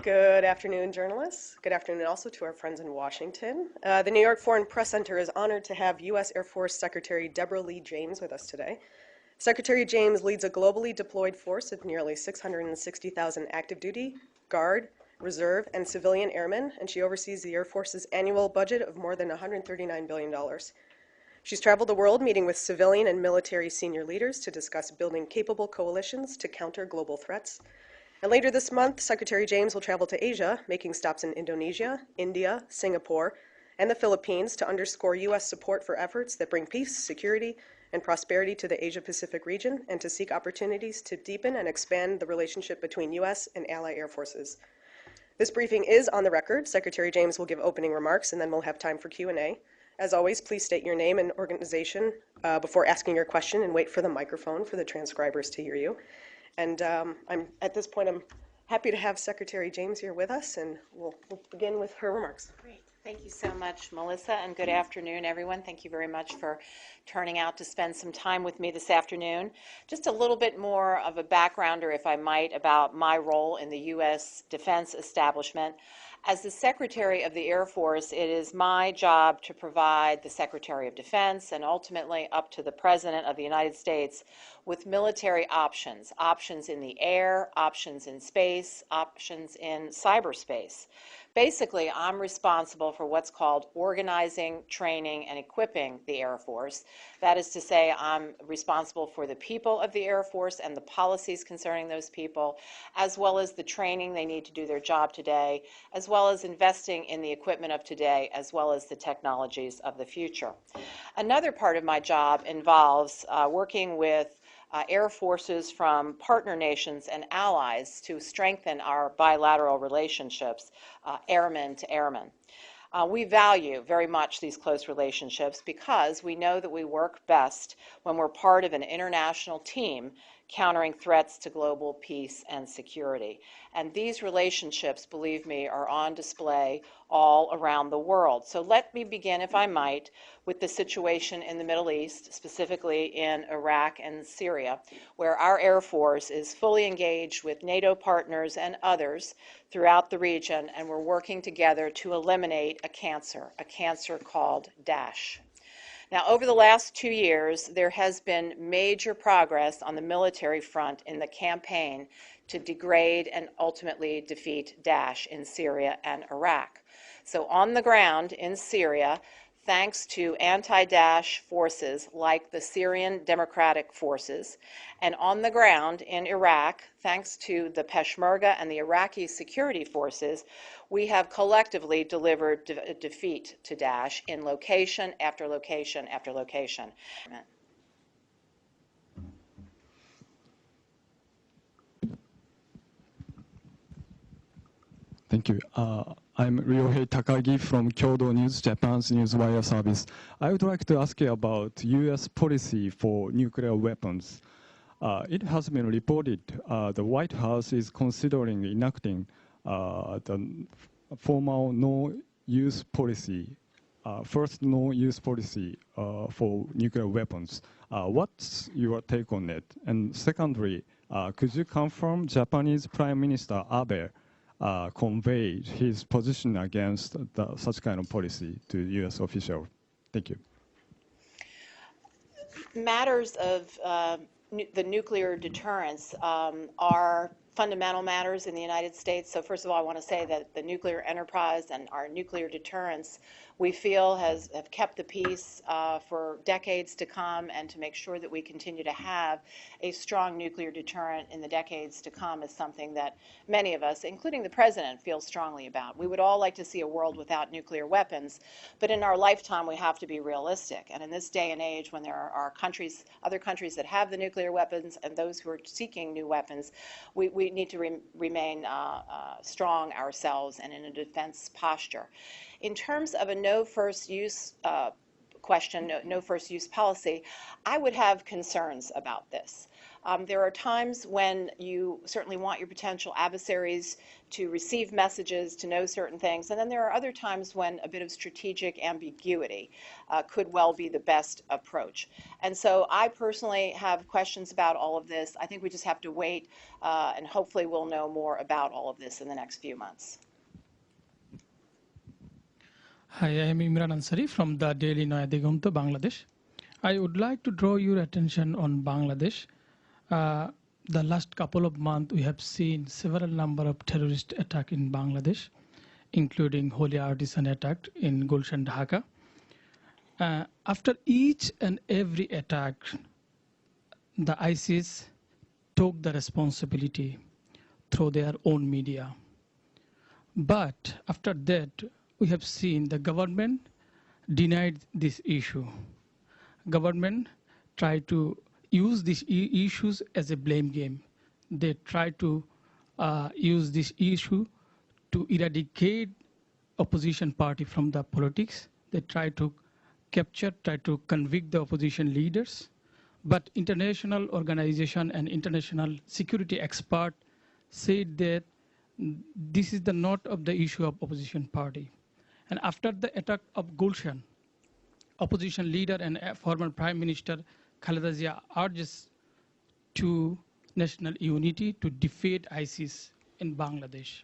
Good afternoon, journalists. Good afternoon also to our friends in Washington. The New York Foreign Press Center is honored to have U.S. Air Force Secretary Deborah Lee James with us today. Secretary James leads a globally deployed force of nearly 660,000 active duty, Guard, Reserve, and civilian airmen, and she oversees the Air Force's annual budget of more than $139 billion. She's traveled the world meeting with civilian and military senior leaders to discuss building capable coalitions to counter global threats. And later this month, Secretary James will travel to Asia, making stops in Indonesia, India, Singapore, and the Philippines to underscore U.S. support for efforts that bring peace, security, and prosperity to the Asia-Pacific region, and to seek opportunities to deepen and expand the relationship between U.S. and ally air forces. This briefing is on the record. Secretary James will give opening remarks, and then we'll have time for Q&A. As always, please state your name and organization before asking your question, and wait for the microphone for the transcribers to hear you. And at this point, I'm happy to have Secretary James here with us, and we'll begin with her remarks. Great. Thank you so much, Melissa, and good afternoon, everyone. Thank you very much for turning out to spend some time with me this afternoon. Just a little bit more of a backgrounder, if I might, about my role in the U.S. defense establishment. As the Secretary of the Air Force, it is my job to provide the Secretary of Defense and ultimately up to the President of the United States with military options, options in the air, options in space, options in cyberspace. Basically, I'm responsible for what's called organizing, training, and equipping the Air Force. That is to say, I'm responsible for the people of the Air Force and the policies concerning those people, as well as the training they need to do their job today, as well as investing in the equipment of today, as well as the technologies of the future. Another part of my job involves working with air forces from partner nations and allies to strengthen our bilateral relationships, airmen to airmen. We value very much these close relationships because we know that we work best when we're part of an international team countering threats to global peace and security. And these relationships, believe me, are on display all around the world. So let me begin, if I might, with the situation in the Middle East, specifically in Iraq and Syria, where our Air Force is fully engaged with NATO partners and others throughout the region, and we're working together to eliminate a cancer called Daesh. Now, over the last 2 years, there has been major progress on the military front in the campaign to degrade and ultimately defeat Daesh in Syria and Iraq. So on the ground in Syria, thanks to anti-Daesh forces like the Syrian Democratic Forces, and on the ground in Iraq, thanks to the Peshmerga and the Iraqi security forces, we have collectively delivered defeat to Daesh in location after location after location. Thank you. I'm Ryohei Takagi from Kyodo News, Japan's newswire service. I would like to ask you about U.S. policy for nuclear weapons. It has been reported the White House is considering enacting the formal no-use policy, first no-use policy for nuclear weapons. What's your take on it? And secondly, could you confirm Japanese Prime Minister Abe conveyed his position against such kind of policy to U.S. officials? Thank you. Matters of the nuclear deterrence are fundamental matters in the United States. So first of all, I want to say that the nuclear enterprise and our nuclear deterrence, we feel have kept the peace for decades to come, and to make sure that we continue to have a strong nuclear deterrent in the decades to come is something that many of us, including the President, feel strongly about. We would all like to see a world without nuclear weapons, but in our lifetime we have to be realistic. And in this day and age, when there are countries, other countries that have the nuclear weapons and those who are seeking new weapons, we need to remain strong ourselves and in a defense posture. In terms of a no first use question, no first use policy, I would have concerns about this. There are times when you certainly want your potential adversaries to receive messages, to know certain things, and then there are other times when a bit of strategic ambiguity could well be the best approach. And so I personally have questions about all of this. I think we just have to wait, and hopefully we'll know more about all of this in the next few months. Hi, I am Imran Ansari from the Daily Noya Digonto, Bangladesh. I would like to draw your attention on Bangladesh. The last couple of months, we have seen several number of terrorist attacks in Bangladesh, including Holy Artisan attack in Gulshan, Dhaka. After each and every attack, the ISIS took the responsibility through their own media. But after that, we have seen the government denied this issue. Government tried to use these issues as a blame game. They try to use this issue to eradicate opposition party from the politics. They try to try to convict the opposition leaders. But international organization and international security expert said that this is the not of the issue of opposition party. And after the attack of Gulshan, opposition leader and former Prime Minister Khaleda Zia urges to national unity to defeat ISIS in Bangladesh.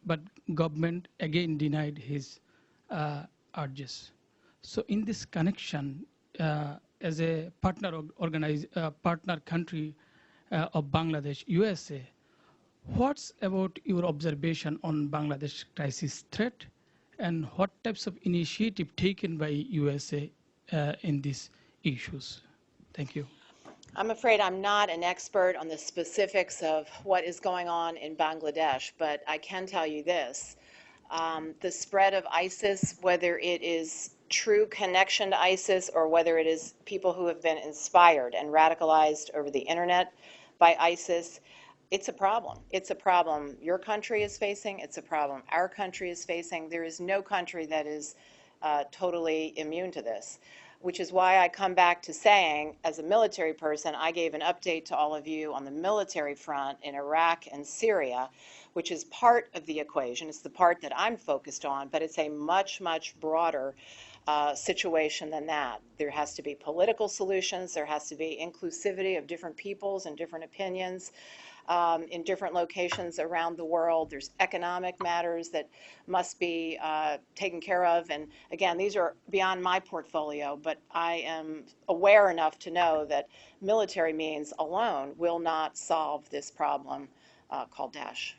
But government again denied his urges. So in this connection, as a partner partner country of Bangladesh, USA, what's about your observation on Bangladesh crisis threat, and what types of initiative taken by USA in these issues? Thank you. I'm afraid I'm not an expert on the specifics of what is going on in Bangladesh, but I can tell you this. The spread of ISIS, whether it is true connection to ISIS or whether it is people who have been inspired and radicalized over the internet by ISIS, it's a problem. It's a problem your country is facing. It's a problem our country is facing. There is no country that is totally immune to this, which is why I come back to saying, as a military person, I gave an update to all of you on the military front in Iraq and Syria, which is part of the equation. It's the part that I'm focused on, but it's a much, much broader situation than that. There has to be political solutions. There has to be inclusivity of different peoples and different opinions in different locations around the world. There's economic matters that must be taken care of. And again, these are beyond my portfolio, but I am aware enough to know that military means alone will not solve this problem called Daesh.